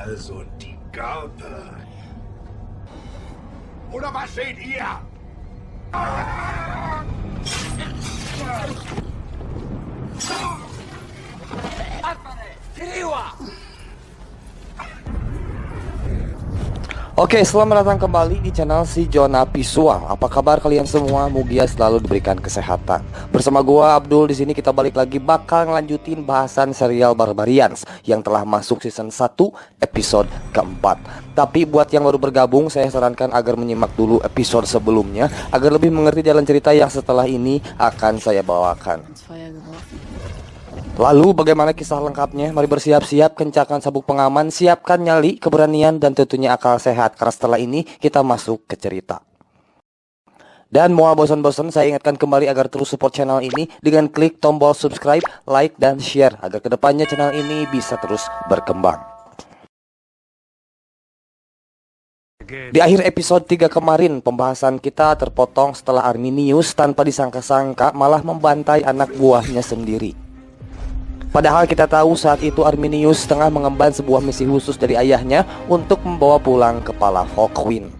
Also die Garpe. Oder was seht ihr? Oke, selamat datang kembali di channel si Jona Visual. Apa kabar kalian semua? Mugia selalu diberikan kesehatan. Bersama gua Abdul di sini kita balik lagi bakal ngelanjutin bahasan serial Barbarians yang telah masuk season 1 episode keempat. Tapi buat yang baru bergabung, saya sarankan agar menyimak dulu episode sebelumnya agar lebih mengerti jalan cerita yang setelah ini akan saya bawakan. Lalu bagaimana kisah lengkapnya? Mari bersiap-siap, kencangkan sabuk pengaman, siapkan nyali, keberanian, dan tentunya akal sehat. Karena setelah ini kita masuk ke cerita. Dan mau bosan-bosan, saya ingatkan kembali agar terus support channel ini dengan klik tombol subscribe, like, dan share agar kedepannya channel ini bisa terus berkembang. Di akhir episode 3 kemarin, pembahasan kita terpotong setelah Arminius tanpa disangka-sangka malah membantai anak buahnya sendiri. Padahal kita tahu saat itu Arminius tengah mengemban sebuah misi khusus dari ayahnya untuk membawa pulang kepala Hawkwind.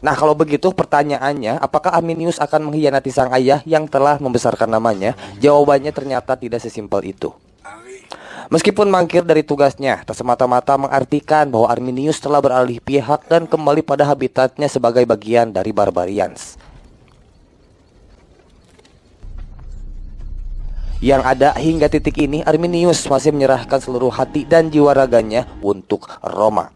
Nah, kalau begitu pertanyaannya, apakah Arminius akan mengkhianati sang ayah yang telah membesarkan namanya? Jawabannya ternyata tidak sesimpel itu. Meskipun mangkir dari tugasnya, tak semata-mata mengartikan bahwa Arminius telah beralih pihak dan kembali pada habitatnya sebagai bagian dari Barbarians. Yang ada hingga titik ini, Arminius masih menyerahkan seluruh hati dan jiwa raganya untuk Roma.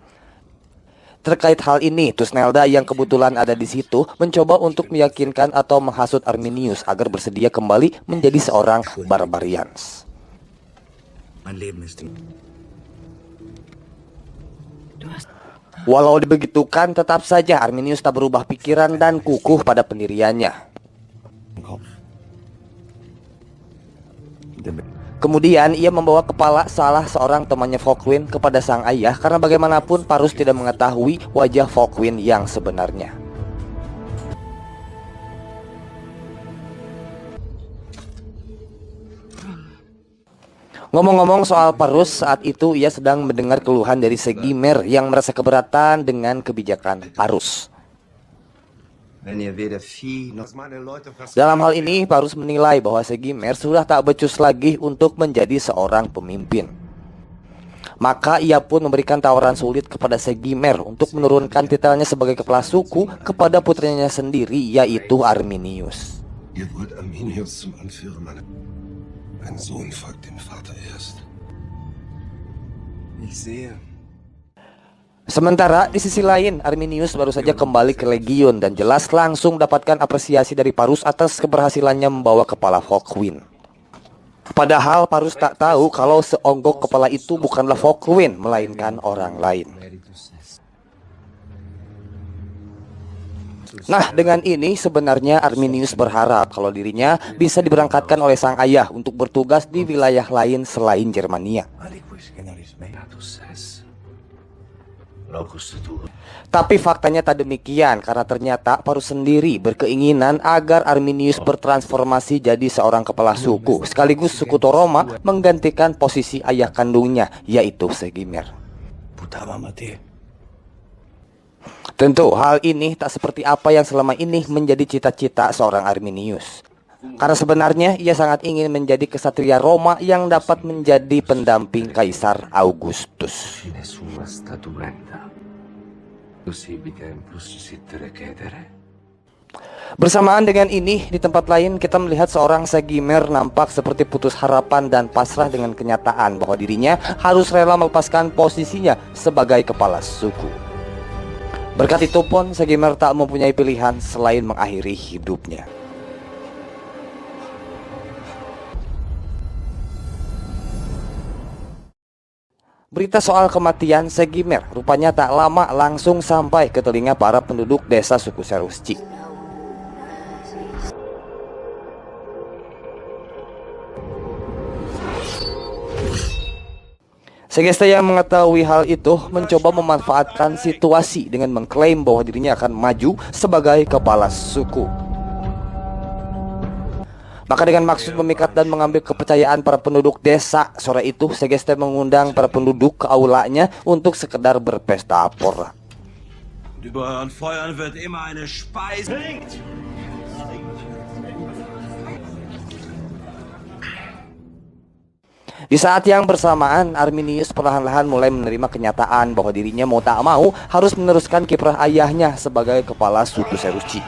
Terkait hal ini, Tusnelda yang kebetulan ada di situ mencoba untuk meyakinkan atau menghasut Arminius agar bersedia kembali menjadi seorang Barbarians. Walau dibegitukan, tetap saja Arminius tak berubah pikiran dan kukuh pada pendiriannya. Kemudian ia membawa kepala salah seorang temannya Hawkwind kepada sang ayah karena bagaimanapun Parus tidak mengetahui wajah Hawkwind yang sebenarnya. Ngomong-ngomong soal Parus, saat itu ia sedang mendengar keluhan dari Segimer yang merasa keberatan dengan kebijakan Parus. Dalam hal ini, Parus menilai bahwa Segimer sudah tak becus lagi untuk menjadi seorang pemimpin. Maka ia pun memberikan tawaran sulit kepada Segimer untuk menurunkan titelnya sebagai kepala suku kepada putranya sendiri, yaitu Arminius. Sementara di sisi lain, Arminius baru saja kembali ke Legion dan jelas langsung mendapatkan apresiasi dari Parus atas keberhasilannya membawa kepala Hawkwind. Padahal Parus tak tahu kalau seonggok kepala itu bukanlah Hawkwind, melainkan orang lain. Nah, dengan ini sebenarnya Arminius berharap kalau dirinya bisa diberangkatkan oleh sang ayah untuk bertugas di wilayah lain selain Germania. Tapi faktanya tak demikian karena ternyata Parus sendiri berkeinginan agar Arminius bertransformasi jadi seorang kepala suku sekaligus suku Toroma menggantikan posisi ayah kandungnya, yaitu Segimer. Tentu hal ini tak seperti apa yang selama ini menjadi cita-cita seorang Arminius. Karena sebenarnya ia sangat ingin menjadi kesatria Roma yang dapat menjadi pendamping Kaisar Augustus. Bersamaan dengan ini, di tempat lain kita melihat seorang Segimer nampak seperti putus harapan dan pasrah dengan kenyataan bahwa dirinya harus rela melepaskan posisinya sebagai kepala suku. Berkat itu pun Segimer tak mempunyai pilihan selain mengakhiri hidupnya. Berita soal kematian Segimer rupanya tak lama langsung sampai ke telinga para penduduk desa suku Cherusci. Segesta yang mengetahui hal itu mencoba memanfaatkan situasi dengan mengklaim bahwa dirinya akan maju sebagai kepala suku. Maka dengan maksud memikat dan mengambil kepercayaan para penduduk desa, sore itu Segeste mengundang para penduduk ke aulanya untuk sekedar berpesta pora. Über euren Feuern wird immer eine Speise. Di saat yang bersamaan, Arminius perlahan-lahan mulai menerima kenyataan bahwa dirinya mau tak mau harus meneruskan kiprah ayahnya sebagai kepala suku Seruci.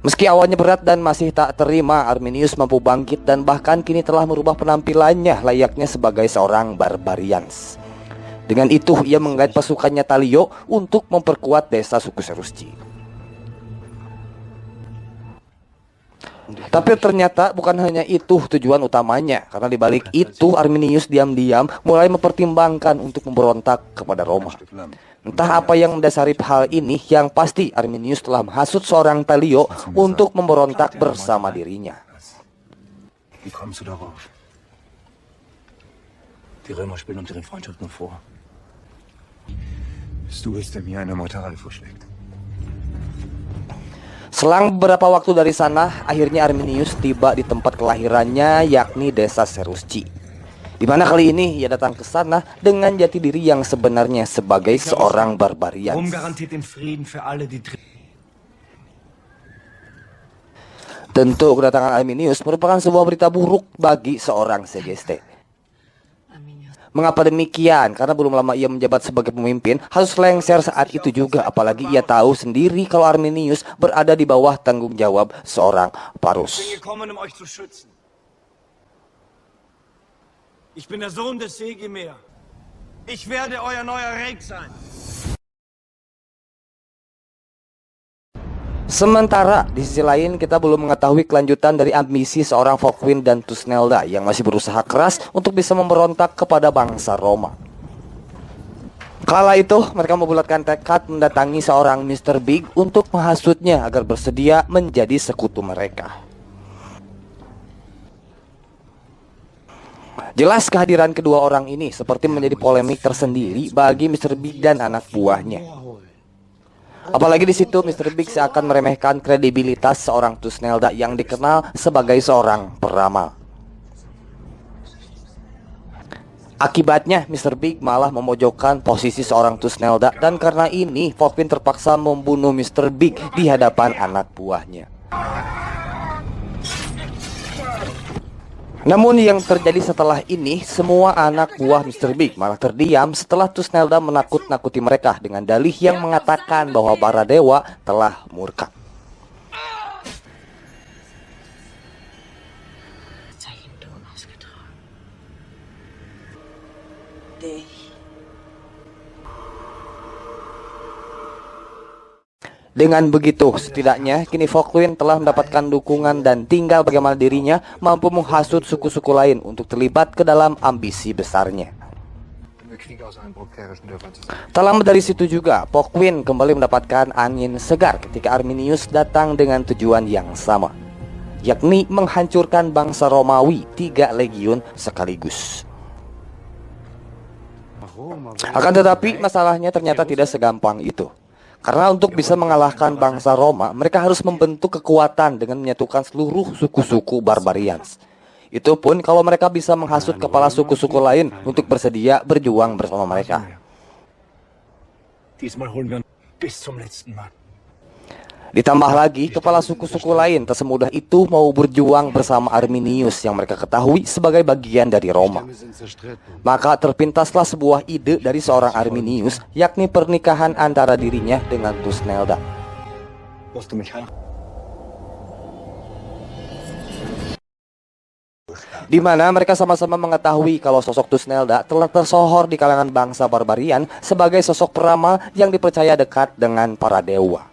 Meski awalnya berat dan masih tak terima, Arminius mampu bangkit dan bahkan kini telah merubah penampilannya layaknya sebagai seorang barbarians. Dengan itu, ia menggait pasukannya Talio untuk memperkuat desa suku Serusci. Tapi ternyata bukan hanya itu tujuan utamanya, karena dibalik itu Arminius diam-diam mulai mempertimbangkan untuk memberontak kepada Roma. Entah apa yang mendasari hal ini, yang pasti Arminius telah menghasut seorang Talio untuk memberontak bersama dirinya. Wie kommst du darauf? Die Römer spielen uns ihre Freundschaft nur vor. Bist du es, der mir eine Meuterei vorschlägt? Selang beberapa waktu dari sana, akhirnya Arminius tiba di tempat kelahirannya, yakni desa Serusci. Di mana kali ini ia datang ke sana dengan jati diri yang sebenarnya sebagai seorang barbarian. Tentu kedatangan Arminius merupakan sebuah berita buruk bagi seorang Segeste. Mengapa demikian? Karena belum lama ia menjabat sebagai pemimpin, harus lengser saat itu juga. Apalagi ia tahu sendiri kalau Arminius berada di bawah tanggung jawab seorang Parus. Ich bin der Sohn des Segemer. Ich werde euer neuer Rex sein. Sementara di sisi lain kita belum mengetahui kelanjutan dari ambisi seorang Volkwin dan Tusnelda yang masih berusaha keras untuk bisa memberontak kepada bangsa Roma. Kala itu mereka membulatkan tekad mendatangi seorang Mr. Big untuk menghasutnya agar bersedia menjadi sekutu mereka. Jelas kehadiran kedua orang ini seperti menjadi polemik tersendiri bagi Mr. Big dan anak buahnya. Apalagi di situ Mr. Big seakan meremehkan kredibilitas seorang Tusnelda yang dikenal sebagai seorang peramal. Akibatnya Mr. Big malah memojokkan posisi seorang Tusnelda dan karena ini Volkwin terpaksa membunuh Mr. Big di hadapan anak buahnya. Namun yang terjadi setelah ini, semua anak buah Mr. Big malah terdiam setelah Tusnelda menakut-nakuti mereka dengan dalih yang mengatakan bahwa para dewa telah murka. Dengan begitu, setidaknya kini Volkwin telah mendapatkan dukungan dan tinggal bagaimana dirinya mampu menghasut suku-suku lain untuk terlibat ke dalam ambisi besarnya. Tak lama dari situ juga, Volkwin kembali mendapatkan angin segar ketika Arminius datang dengan tujuan yang sama, yakni menghancurkan bangsa Romawi 3 legiun sekaligus. Akan tetapi masalahnya ternyata tidak segampang itu. Karena untuk bisa mengalahkan bangsa Roma, mereka harus membentuk kekuatan dengan menyatukan seluruh suku-suku barbarians. Itu pun kalau mereka bisa menghasut kepala suku-suku lain untuk bersedia berjuang bersama mereka. Ditambah lagi, kepala suku-suku lain tak semudah itu mau berjuang bersama Arminius yang mereka ketahui sebagai bagian dari Roma. Maka terpintaslah sebuah ide dari seorang Arminius, yakni pernikahan antara dirinya dengan Tusnelda. Di mana mereka sama-sama mengetahui kalau sosok Tusnelda telah tersohor di kalangan bangsa barbarian sebagai sosok peramal yang dipercaya dekat dengan para dewa.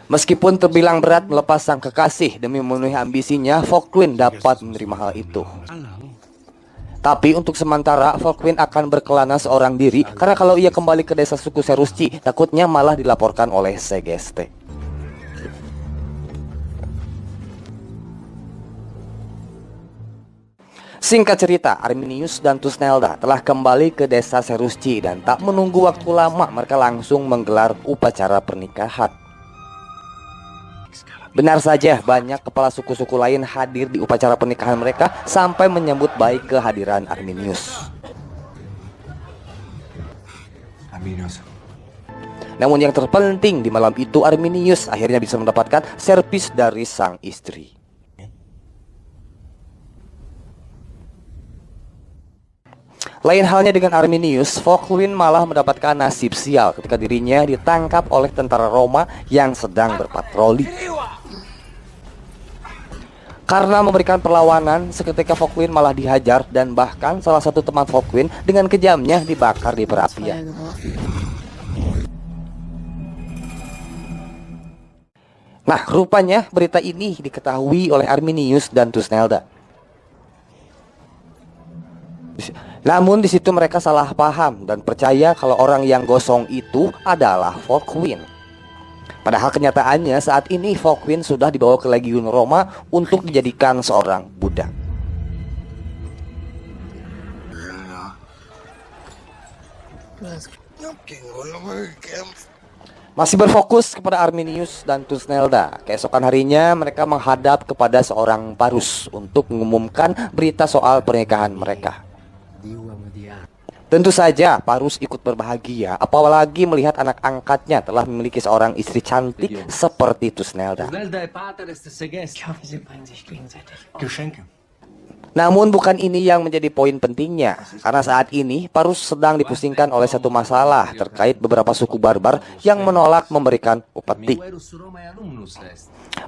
Meskipun terbilang berat melepas sang kekasih demi memenuhi ambisinya, Volkwin dapat menerima hal itu. Tapi untuk sementara, Volkwin akan berkelana seorang diri karena kalau ia kembali ke desa suku Serusci, takutnya malah dilaporkan oleh Segeste. Singkat cerita, Arminius dan Tusnelda telah kembali ke desa Serusci dan tak menunggu waktu lama mereka langsung menggelar upacara pernikahan. Benar saja, banyak kepala suku-suku lain hadir di upacara pernikahan mereka sampai menyambut baik kehadiran Arminius. Namun yang terpenting di malam itu, Arminius akhirnya bisa mendapatkan servis dari sang istri. Lain halnya dengan Arminius, Fochlin malah mendapatkan nasib sial ketika dirinya ditangkap oleh tentara Roma yang sedang berpatroli. Karena memberikan perlawanan, seketika Fochlin malah dihajar dan bahkan salah satu teman Fochlin dengan kejamnya dibakar di perapian. Nah, rupanya berita ini diketahui oleh Arminius dan Thusnelda. Namun di situ mereka salah paham dan percaya kalau orang yang gosong itu adalah Fochlin. Padahal kenyataannya saat ini Fochlin sudah dibawa ke Legiun Roma untuk dijadikan seorang budak. Masih berfokus kepada Arminius dan Thusnelda, keesokan harinya mereka menghadap kepada seorang Parus untuk mengumumkan berita soal pernikahan mereka. Tentu saja Parus ikut berbahagia, apalagi melihat anak angkatnya telah memiliki seorang istri cantik seperti Thusnelda. Namun bukan ini yang menjadi poin pentingnya, karena saat ini Parus sedang dipusingkan oleh satu masalah terkait beberapa suku barbar yang menolak memberikan upeti.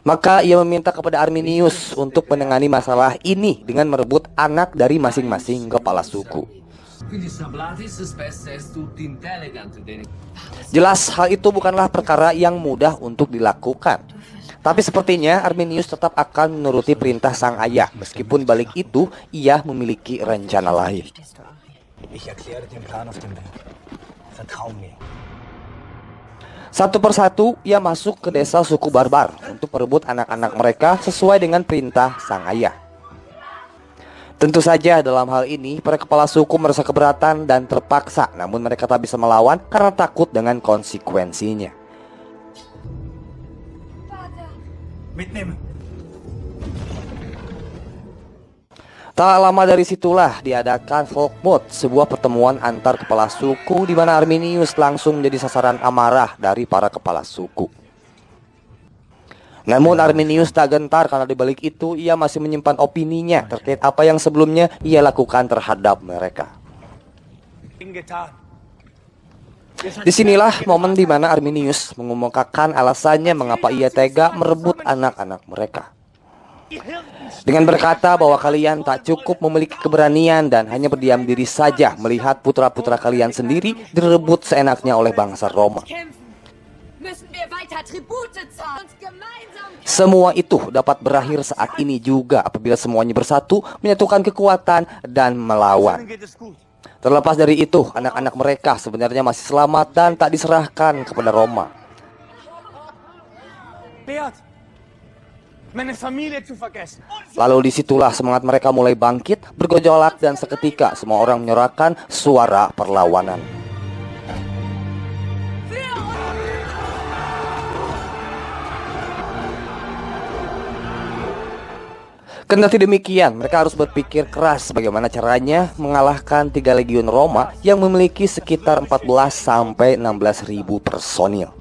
Maka ia meminta kepada Arminius untuk menangani masalah ini dengan merebut anak dari masing-masing kepala suku. Jelas hal itu bukanlah perkara yang mudah untuk dilakukan. Tapi sepertinya Arminius tetap akan menuruti perintah sang ayah, meskipun balik itu ia memiliki rencana lain. Satu persatu ia masuk ke desa suku barbar untuk merebut anak-anak mereka sesuai dengan perintah sang ayah. Tentu saja dalam hal ini para kepala suku merasa keberatan dan terpaksa, namun mereka tak bisa melawan karena takut dengan konsekuensinya. Tak lama dari situlah diadakan Folkmoot, sebuah pertemuan antar kepala suku di mana Arminius langsung menjadi sasaran amarah dari para kepala suku. Namun Arminius tak gentar karena di balik itu ia masih menyimpan opininya terkait apa yang sebelumnya ia lakukan terhadap mereka. Disinilah momen di mana Arminius mengumumkan alasannya mengapa ia tega merebut anak-anak mereka. Dengan berkata bahwa kalian tak cukup memiliki keberanian dan hanya berdiam diri saja melihat putra-putra kalian sendiri direbut seenaknya oleh bangsa Roma. Semua itu dapat berakhir saat ini juga apabila semuanya bersatu, menyatukan kekuatan dan melawan. Terlepas dari itu, anak-anak mereka sebenarnya masih selamat dan tak diserahkan kepada Roma. Lalu disitulah semangat mereka mulai bangkit, bergejolak dan seketika semua orang menyuarakan suara perlawanan. Kendati demikian, mereka harus berpikir keras bagaimana caranya mengalahkan 3 legiun Roma yang memiliki sekitar 14 sampai 16 ribu personil.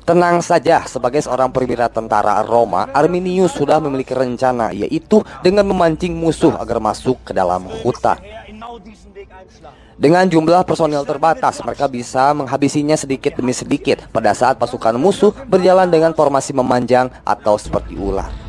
Tenang saja, sebagai seorang perwira tentara Roma, Arminius sudah memiliki rencana, yaitu dengan memancing musuh agar masuk ke dalam hutan. Dengan jumlah personil terbatas, mereka bisa menghabisinya sedikit demi sedikit pada saat pasukan musuh berjalan dengan formasi memanjang atau seperti ular.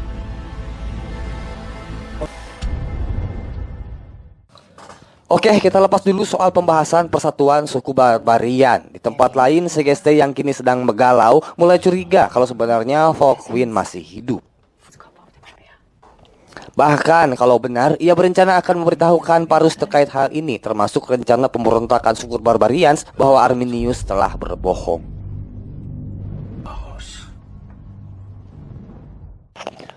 Oke, kita lepas dulu soal pembahasan persatuan suku barbarian. Di tempat lain, Segeste yang kini sedang begalau mulai curiga kalau sebenarnya Fochlin masih hidup. Bahkan kalau benar, ia berencana akan memberitahukan Parus terkait hal ini, termasuk rencana pemberontakan suku barbarians bahwa Arminius telah berbohong.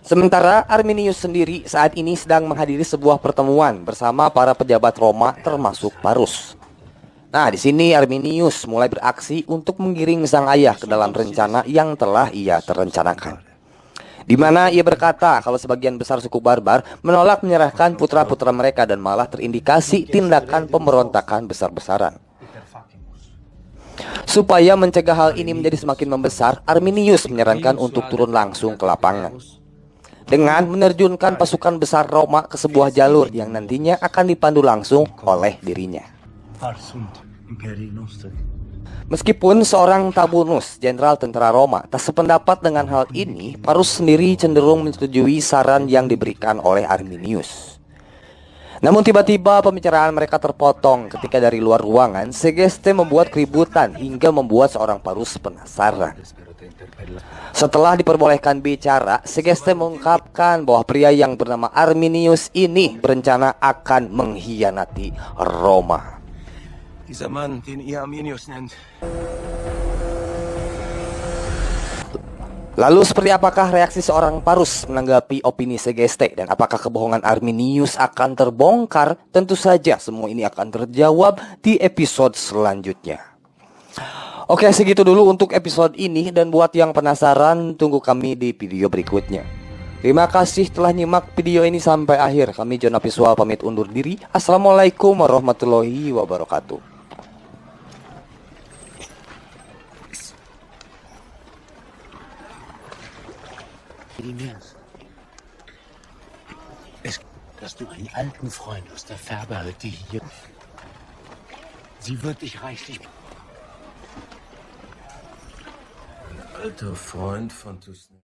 Sementara Arminius sendiri saat ini sedang menghadiri sebuah pertemuan bersama para pejabat Roma termasuk Parus. Nah, di sini Arminius mulai beraksi untuk menggiring sang ayah ke dalam rencana yang telah ia terencanakan. Di mana ia berkata kalau sebagian besar suku barbar menolak menyerahkan putra-putra mereka dan malah terindikasi tindakan pemberontakan besar-besaran. Supaya mencegah hal ini menjadi semakin membesar, Arminius menyarankan untuk turun langsung ke lapangan dengan menerjunkan pasukan besar Roma ke sebuah jalur yang nantinya akan dipandu langsung oleh dirinya. Meskipun seorang Tabunus, jenderal tentara Roma, tak sependapat dengan hal ini, Parus sendiri cenderung menyetujui saran yang diberikan oleh Arminius. Namun tiba-tiba pembicaraan mereka terpotong ketika dari luar ruangan Segeste membuat keributan hingga membuat seorang Parus penasaran. Setelah diperbolehkan bicara, Segeste mengungkapkan bahwa pria yang bernama Arminius ini berencana akan mengkhianati Roma. Dieser Mann, den ihr Arminius nennt. Lalu seperti apakah reaksi seorang Parus menanggapi opini Segeste dan apakah kebohongan Arminius akan terbongkar? Tentu saja semua ini akan terjawab di episode selanjutnya. Oke, segitu dulu untuk episode ini dan buat yang penasaran tunggu kami di video berikutnya. Terima kasih telah nyimak video ini sampai akhir. Kami Jonah Visual pamit undur diri. Assalamualaikum warahmatullahi wabarakatuh. Dass du einen alten Freund aus der Färberhütte hier... Sie wird dich reichlich... Alter Freund von Tusnel.